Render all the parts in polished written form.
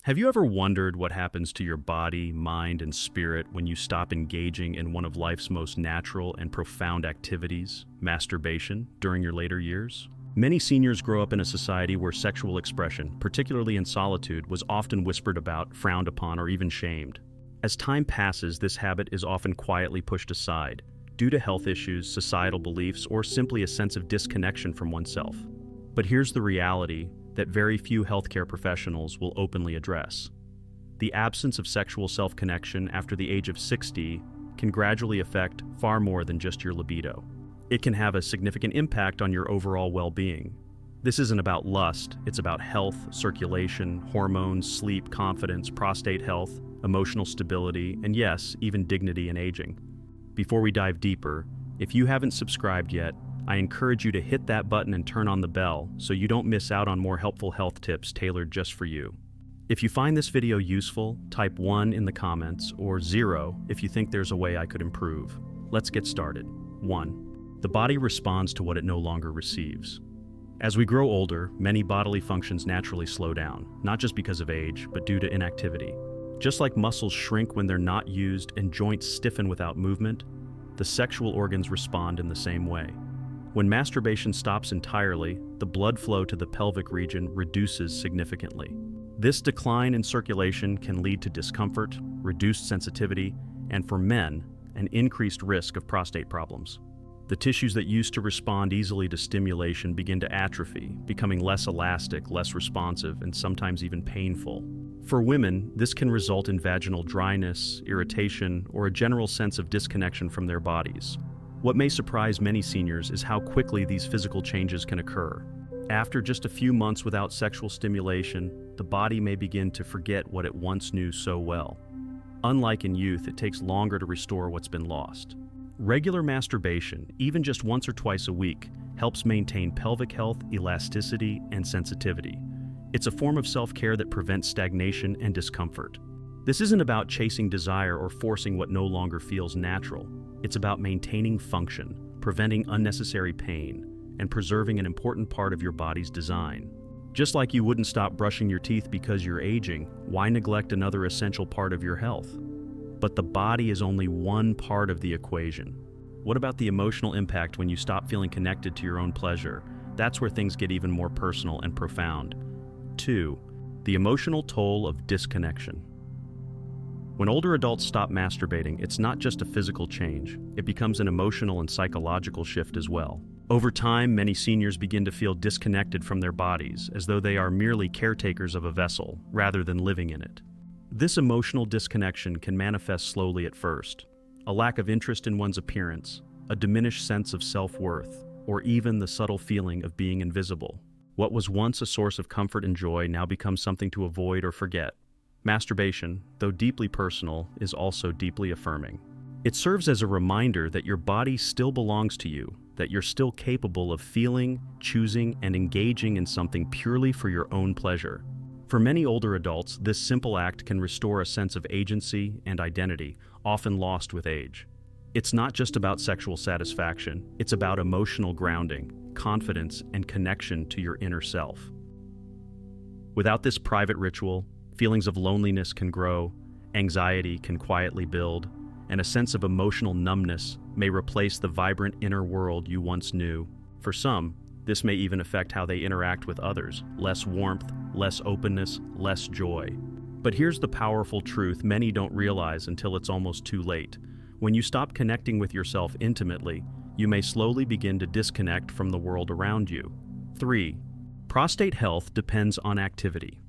Have you ever wondered what happens to your body, mind, and spirit when you stop engaging in one of life's most natural and profound activities, masturbation, during your later years? Many seniors grow up in a society where sexual expression, particularly in solitude, was often whispered about, frowned upon, or even shamed. As time passes, this habit is often quietly pushed aside, due to health issues, societal beliefs, or simply a sense of disconnection from oneself. But here's the reality that very few healthcare professionals will openly address. The absence of sexual self-connection after the age of 60 can gradually affect far more than just your libido. It can have a significant impact on your overall well-being. This isn't about lust, it's about health, circulation, hormones, sleep, confidence, prostate health, emotional stability, and yes, even dignity in aging. Before we dive deeper, if you haven't subscribed yet, I encourage you to hit that button and turn on the bell so you don't miss out on more helpful health tips tailored just for you. If you find this video useful, type 1 in the comments or 0 if you think there's a way I could improve. Let's get started. 1. The body responds to what it no longer receives. As we grow older, many bodily functions naturally slow down, not just because of age, but due to inactivity. Just like muscles shrink when they're not used and joints stiffen without movement, the sexual organs respond in the same way. When masturbation stops entirely, the blood flow to the pelvic region reduces significantly. This decline in circulation can lead to discomfort, reduced sensitivity, and for men, an increased risk of prostate problems. The tissues that used to respond easily to stimulation begin to atrophy, becoming less elastic, less responsive, and sometimes even painful. For women, this can result in vaginal dryness, irritation, or a general sense of disconnection from their bodies. What may surprise many seniors is how quickly these physical changes can occur. After just a few months without sexual stimulation, the body may begin to forget what it once knew so well. Unlike in youth, it takes longer to restore what's been lost. Regular masturbation, even just once or twice a week, helps maintain pelvic health, elasticity, and sensitivity. It's a form of self-care that prevents stagnation and discomfort. This isn't about chasing desire or forcing what no longer feels natural. It's about maintaining function, preventing unnecessary pain, and preserving an important part of your body's design. Just like you wouldn't stop brushing your teeth because you're aging, why neglect another essential part of your health? But the body is only one part of the equation. What about the emotional impact when you stop feeling connected to your own pleasure? That's where things get even more personal and profound. 2. The emotional toll of disconnection. When older adults stop masturbating, it's not just a physical change, it becomes an emotional and psychological shift as well. Over time, many seniors begin to feel disconnected from their bodies, as though they are merely caretakers of a vessel, rather than living in it. This emotional disconnection can manifest slowly at first. A lack of interest in one's appearance, a diminished sense of self-worth, or even the subtle feeling of being invisible. What was once a source of comfort and joy now becomes something to avoid or forget. Masturbation, though deeply personal, is also deeply affirming. It serves as a reminder that your body still belongs to you, that you're still capable of feeling, choosing, and engaging in something purely for your own pleasure. For many older adults, this simple act can restore a sense of agency and identity, often lost with age. It's not just about sexual satisfaction, it's about emotional grounding, confidence, and connection to your inner self. Without this private ritual, feelings of loneliness can grow, anxiety can quietly build, and a sense of emotional numbness may replace the vibrant inner world you once knew. For some, this may even affect how they interact with others. Less warmth, less openness, less joy. But here's the powerful truth many don't realize until it's almost too late. When you stop connecting with yourself intimately, you may slowly begin to disconnect from the world around you. 3. Prostate health depends on activity.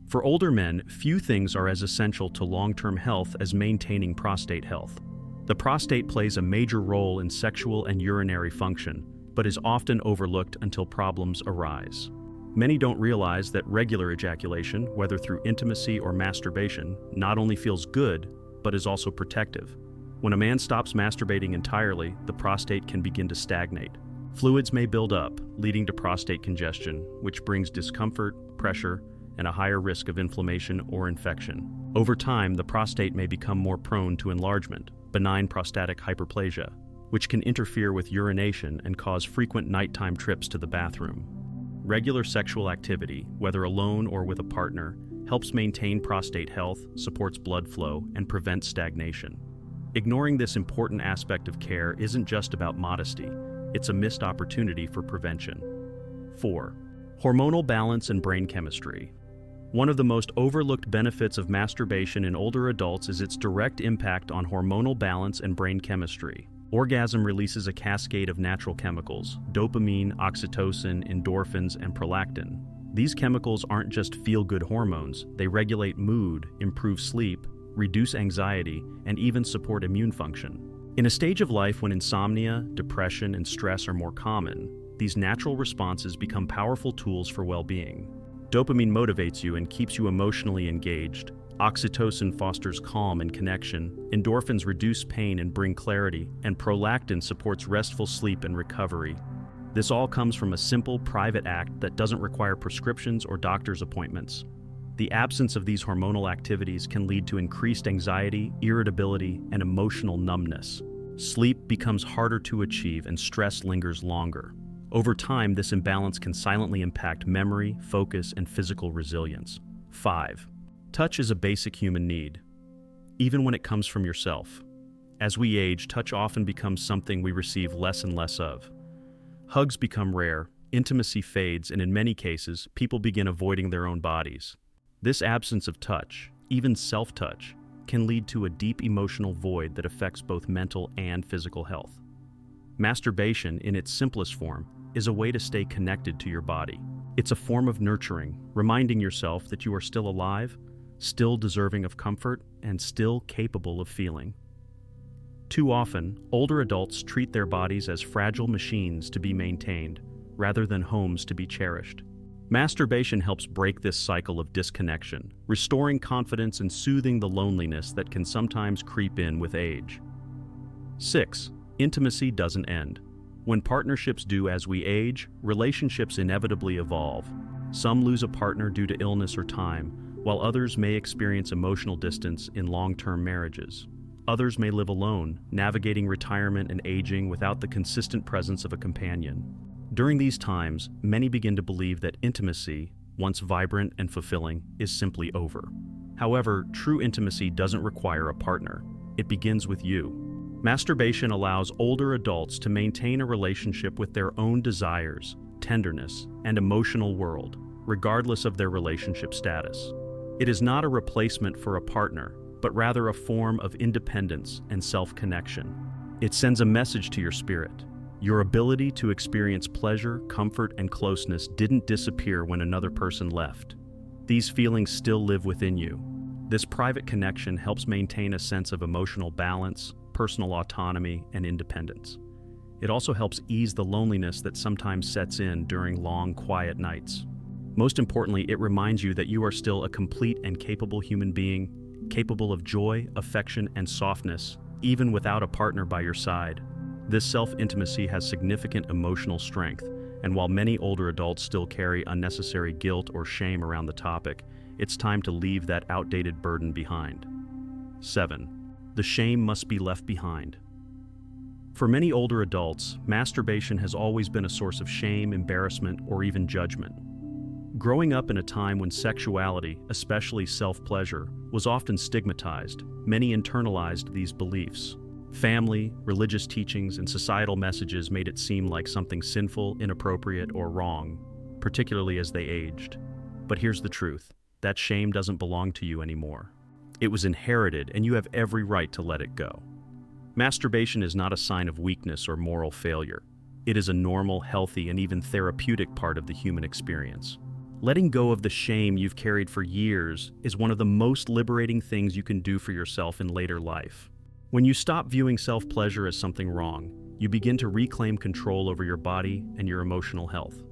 For older men, few things are as essential to long-term health as maintaining prostate health. The prostate plays a major role in sexual and urinary function, but is often overlooked until problems arise. Many don't realize that regular ejaculation, whether through intimacy or masturbation, not only feels good, but is also protective. When a man stops masturbating entirely, the prostate can begin to stagnate. Fluids may build up, leading to prostate congestion, which brings discomfort, pressure, and a higher risk of inflammation or infection. Over time, the prostate may become more prone to enlargement, benign prostatic hyperplasia, which can interfere with urination and cause frequent nighttime trips to the bathroom. Regular sexual activity, whether alone or with a partner, helps maintain prostate health, supports blood flow, and prevents stagnation. Ignoring this important aspect of care isn't just about modesty, it's a missed opportunity for prevention. 4. Hormonal balance and brain chemistry. One of the most overlooked benefits of masturbation in older adults is its direct impact on hormonal balance and brain chemistry. Orgasm releases a cascade of natural chemicals: dopamine, oxytocin, endorphins, and prolactin. These chemicals aren't just feel-good hormones, they regulate mood, improve sleep, reduce anxiety, and even support immune function. In a stage of life when insomnia, depression, and stress are more common, these natural responses become powerful tools for well-being. Dopamine motivates you and keeps you emotionally engaged. Oxytocin fosters calm and connection. Endorphins reduce pain and bring clarity, and prolactin supports restful sleep and recovery. This all comes from a simple, private act that doesn't require prescriptions or doctor's appointments. The absence of these hormonal activities can lead to increased anxiety, irritability, and emotional numbness. Sleep becomes harder to achieve and stress lingers longer. Over time, this imbalance can silently impact memory, focus, and physical resilience. 5. Touch is a basic human need, even when it comes from yourself. As we age, touch often becomes something we receive less and less of. Hugs become rare, intimacy fades, and in many cases, people begin avoiding their own bodies. This absence of touch, even self-touch, can lead to a deep emotional void that affects both mental and physical health. Masturbation, in its simplest form, is a way to stay connected to your body. It's a form of nurturing, reminding yourself that you are still alive, still deserving of comfort, and still capable of feeling. Too often, older adults treat their bodies as fragile machines to be maintained, rather than homes to be cherished. Masturbation helps break this cycle of disconnection, restoring confidence and soothing the loneliness that can sometimes creep in with age. 6. Intimacy doesn't end. When partnerships do as we age, relationships inevitably evolve. Some lose a partner due to illness or time, while others may experience emotional distance in long-term marriages. Others may live alone, navigating retirement and aging without the consistent presence of a companion. During these times, many begin to believe that intimacy, once vibrant and fulfilling, is simply over. However, true intimacy doesn't require a partner. It begins with you. Masturbation allows older adults to maintain a relationship with their own desires, tenderness, and emotional world, regardless of their relationship status. It is not a replacement for a partner, but rather a form of independence and self-connection. It sends a message to your spirit. Your ability to experience pleasure, comfort, and closeness didn't disappear when another person left. These feelings still live within you. This private connection helps maintain a sense of emotional balance, personal autonomy, and independence. It also helps ease the loneliness that sometimes sets in during long, quiet nights. Most importantly, it reminds you that you are still a complete and capable human being, capable of joy, affection, and softness, even without a partner by your side. This self-intimacy has significant emotional strength, and while many older adults still carry unnecessary guilt or shame around the topic, it's time to leave that outdated burden behind. 7. The shame must be left behind. For many older adults, masturbation has always been a source of shame, embarrassment, or even judgment. Growing up in a time when sexuality, especially self-pleasure, was often stigmatized, many internalized these beliefs. Family, religious teachings, and societal messages made it seem like something sinful, inappropriate, or wrong, particularly as they aged. But here's the truth: that shame doesn't belong to you anymore. It was inherited, and you have every right to let it go. Masturbation is not a sign of weakness or moral failure. It is a normal, healthy, and even therapeutic part of the human experience. Letting go of the shame you've carried for years is one of the most liberating things you can do for yourself in later life. When you stop viewing self-pleasure as something wrong, you begin to reclaim control over your body and your emotional health.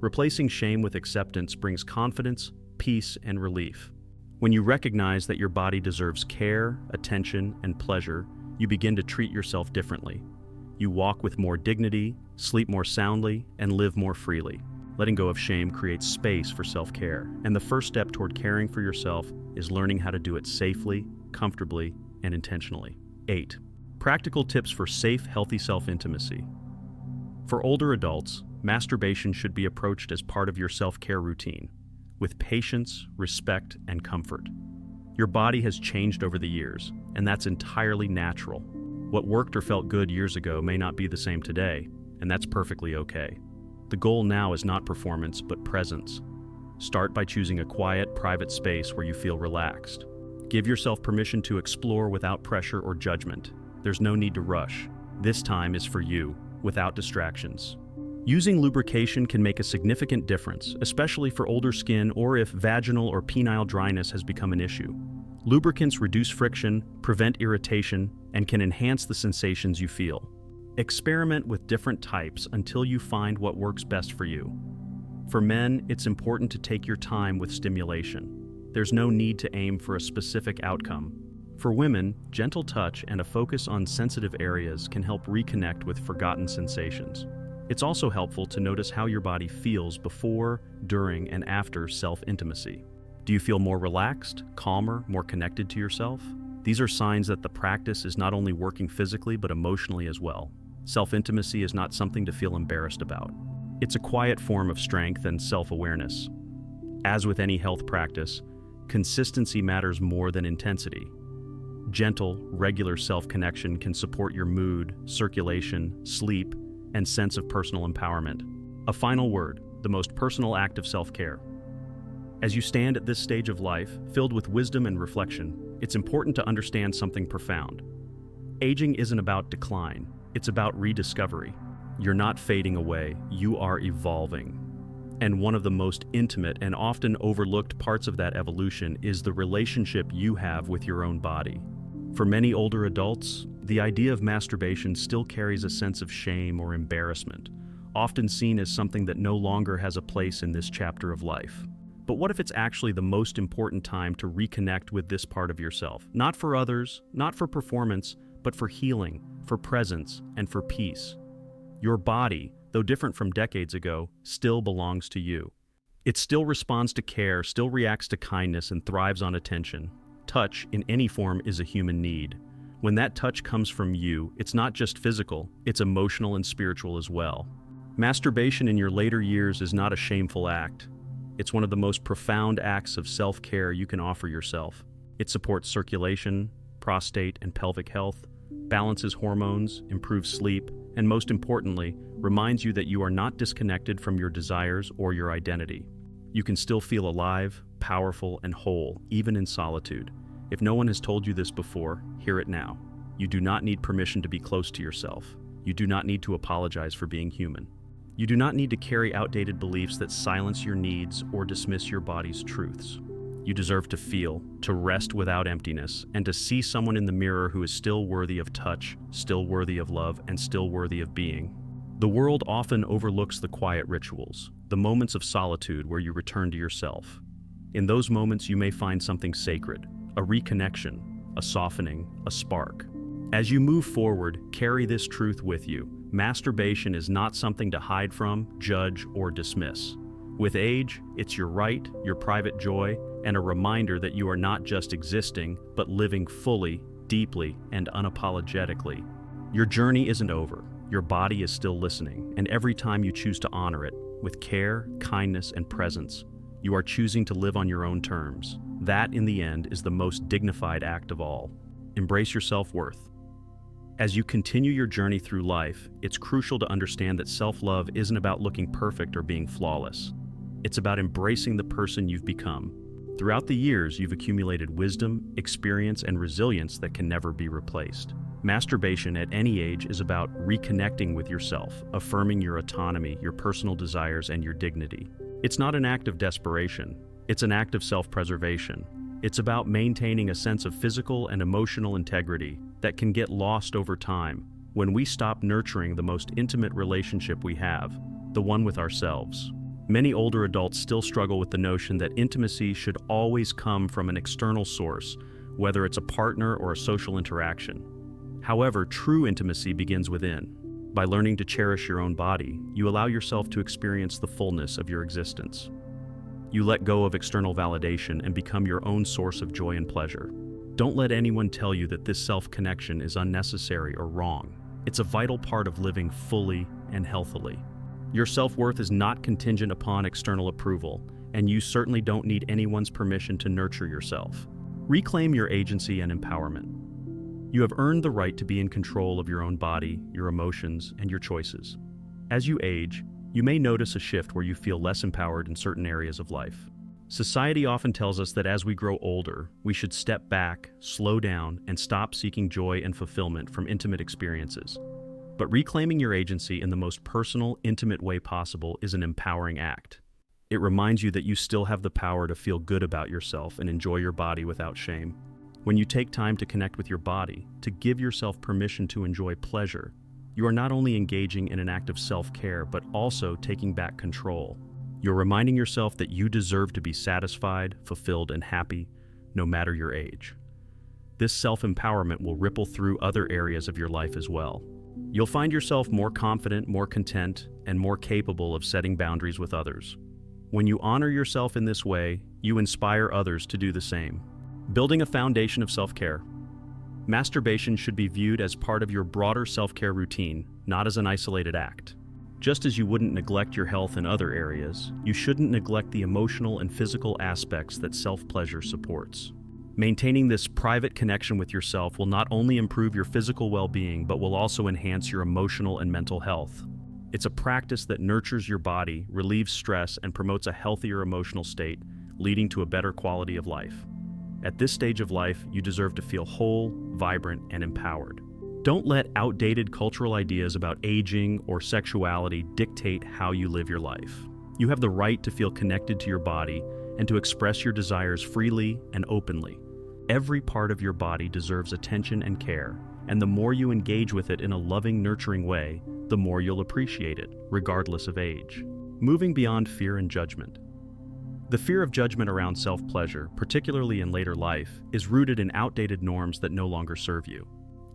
Replacing shame with acceptance brings confidence, peace, and relief. When you recognize that your body deserves care, attention, and pleasure, you begin to treat yourself differently. You walk with more dignity, sleep more soundly, and live more freely. Letting go of shame creates space for self-care, and the first step toward caring for yourself is learning how to do it safely, comfortably, and intentionally. 8. Practical tips for safe, healthy self-intimacy. For older adults, masturbation should be approached as part of your self-care routine. with patience, respect, and comfort. Your body has changed over the years, and that's entirely natural. What worked or felt good years ago may not be the same today, and that's perfectly okay. The goal now is not performance, but presence. Start by choosing a quiet, private space where you feel relaxed. Give yourself permission to explore without pressure or judgment. There's no need to rush. This time is for you, without distractions. Using lubrication can make a significant difference, especially for older skin or if vaginal or penile dryness has become an issue. Lubricants reduce friction, prevent irritation, and can enhance the sensations you feel. Experiment with different types until you find what works best for you. For men, it's important to take your time with stimulation. There's no need to aim for a specific outcome. For women, gentle touch and a focus on sensitive areas can help reconnect with forgotten sensations. It's also helpful to notice how your body feels before, during, and after self-intimacy. Do you feel more relaxed, calmer, more connected to yourself? These are signs that the practice is not only working physically but emotionally as well. Self-intimacy is not something to feel embarrassed about. It's a quiet form of strength and self-awareness. As with any health practice, consistency matters more than intensity. Gentle, regular self-connection can support your mood, circulation, sleep, and sense of personal empowerment. A final word, the most personal act of self-care. As you stand at this stage of life, filled with wisdom and reflection, it's important to understand something profound. Aging isn't about decline, it's about rediscovery. You're not fading away, you are evolving. And one of the most intimate and often overlooked parts of that evolution is the relationship you have with your own body. For many older adults, the idea of masturbation still carries a sense of shame or embarrassment, often seen as something that no longer has a place in this chapter of life. But what if it's actually the most important time to reconnect with this part of yourself? Not for others, not for performance, but for healing, for presence, and for peace. Your body, though different from decades ago, still belongs to you. It still responds to care, still reacts to kindness, and thrives on attention. Touch, in any form, is a human need. When that touch comes from you, it's not just physical, it's emotional and spiritual as well. Masturbation in your later years is not a shameful act. It's one of the most profound acts of self-care you can offer yourself. It supports circulation, prostate and pelvic health, balances hormones, improves sleep, and most importantly, reminds you that you are not disconnected from your desires or your identity. You can still feel alive, powerful, and whole, even in solitude. If no one has told you this before, hear it now. You do not need permission to be close to yourself. You do not need to apologize for being human. You do not need to carry outdated beliefs that silence your needs or dismiss your body's truths. You deserve to feel, to rest without emptiness, and to see someone in the mirror who is still worthy of touch, still worthy of love, and still worthy of being. The world often overlooks the quiet rituals, the moments of solitude where you return to yourself. In those moments, you may find something sacred, a reconnection, a softening, a spark. As you move forward, carry this truth with you. Masturbation is not something to hide from, judge, or dismiss. With age, it's your right, your private joy, and a reminder that you are not just existing, but living fully, deeply, and unapologetically. Your journey isn't over. Your body is still listening, and every time you choose to honor it, with care, kindness, and presence, you are choosing to live on your own terms. That, in the end, is the most dignified act of all. Embrace your self-worth. As you continue your journey through life, it's crucial to understand that self-love isn't about looking perfect or being flawless. It's about embracing the person you've become. Throughout the years, you've accumulated wisdom, experience, and resilience that can never be replaced. Masturbation at any age is about reconnecting with yourself, affirming your autonomy, your personal desires, and your dignity. It's not an act of desperation. It's an act of self-preservation. It's about maintaining a sense of physical and emotional integrity that can get lost over time when we stop nurturing the most intimate relationship we have, the one with ourselves. Many older adults still struggle with the notion that intimacy should always come from an external source, whether it's a partner or a social interaction. However, true intimacy begins within. By learning to cherish your own body, you allow yourself to experience the fullness of your existence. You let go of external validation and become your own source of joy and pleasure. Don't let anyone tell you that this self-connection is unnecessary or wrong. It's a vital part of living fully and healthily. Your self-worth is not contingent upon external approval, and you certainly don't need anyone's permission to nurture yourself. Reclaim your agency and empowerment. You have earned the right to be in control of your own body, your emotions, and your choices. As you age, you may notice a shift where you feel less empowered in certain areas of life. Society often tells us that as we grow older, we should step back, slow down, and stop seeking joy and fulfillment from intimate experiences. But reclaiming your agency in the most personal, intimate way possible is an empowering act. It reminds you that you still have the power to feel good about yourself and enjoy your body without shame. When you take time to connect with your body, to give yourself permission to enjoy pleasure, you are not only engaging in an act of self-care, but also taking back control. You're reminding yourself that you deserve to be satisfied, fulfilled, and happy, no matter your age. This self-empowerment will ripple through other areas of your life as well. You'll find yourself more confident, more content, and more capable of setting boundaries with others. When you honor yourself in this way, you inspire others to do the same. Building a foundation of self-care. Masturbation should be viewed as part of your broader self-care routine, not as an isolated act. Just as you wouldn't neglect your health in other areas, you shouldn't neglect the emotional and physical aspects that self-pleasure supports. Maintaining this private connection with yourself will not only improve your physical well-being, but will also enhance your emotional and mental health. It's a practice that nurtures your body, relieves stress, and promotes a healthier emotional state, leading to a better quality of life. At this stage of life, you deserve to feel whole, vibrant, and empowered. Don't let outdated cultural ideas about aging or sexuality dictate how you live your life. You have the right to feel connected to your body and to express your desires freely and openly. Every part of your body deserves attention and care, and the more you engage with it in a loving, nurturing way, the more you'll appreciate it, regardless of age. Moving beyond fear and judgment. The fear of judgment around self-pleasure, particularly in later life, is rooted in outdated norms that no longer serve you.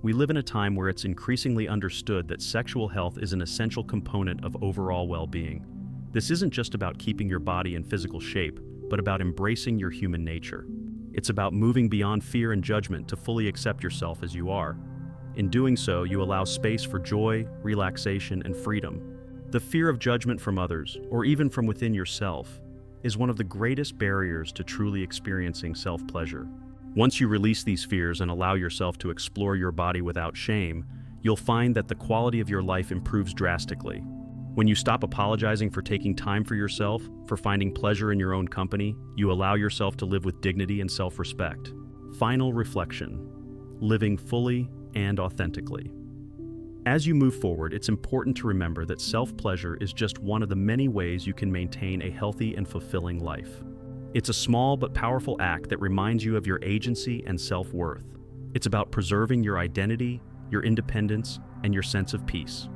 We live in a time where it's increasingly understood that sexual health is an essential component of overall well-being. This isn't just about keeping your body in physical shape, but about embracing your human nature. It's about moving beyond fear and judgment to fully accept yourself as you are. In doing so, you allow space for joy, relaxation, and freedom. The fear of judgment from others, or even from within yourself, is one of the greatest barriers to truly experiencing self-pleasure. Once you release these fears and allow yourself to explore your body without shame, you'll find that the quality of your life improves drastically. When you stop apologizing for taking time for yourself, for finding pleasure in your own company, you allow yourself to live with dignity and self-respect. Final reflection: living fully and authentically. As you move forward, it's important to remember that self-pleasure is just one of the many ways you can maintain a healthy and fulfilling life. It's a small but powerful act that reminds you of your agency and self-worth. It's about preserving your identity, your independence, and your sense of peace.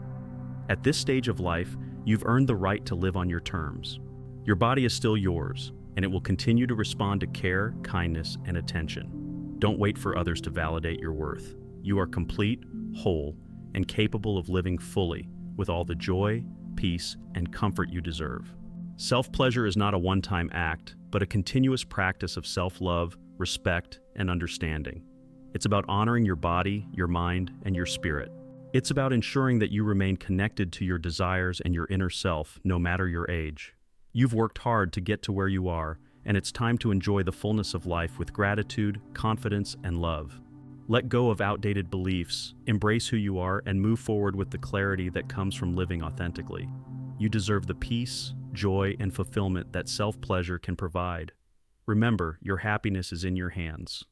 At this stage of life, you've earned the right to live on your terms. Your body is still yours, and it will continue to respond to care, kindness, and attention. Don't wait for others to validate your worth. You are complete, whole, and capable of living fully with all the joy, peace, and comfort you deserve. Self-pleasure is not a one-time act, but a continuous practice of self-love, respect, and understanding. It's about honoring your body, your mind, and your spirit. It's about ensuring that you remain connected to your desires and your inner self, no matter your age. You've worked hard to get to where you are, and it's time to enjoy the fullness of life with gratitude, confidence, and love. Let go of outdated beliefs, embrace who you are, and move forward with the clarity that comes from living authentically. You deserve the peace, joy, and fulfillment that self-pleasure can provide. Remember, your happiness is in your hands.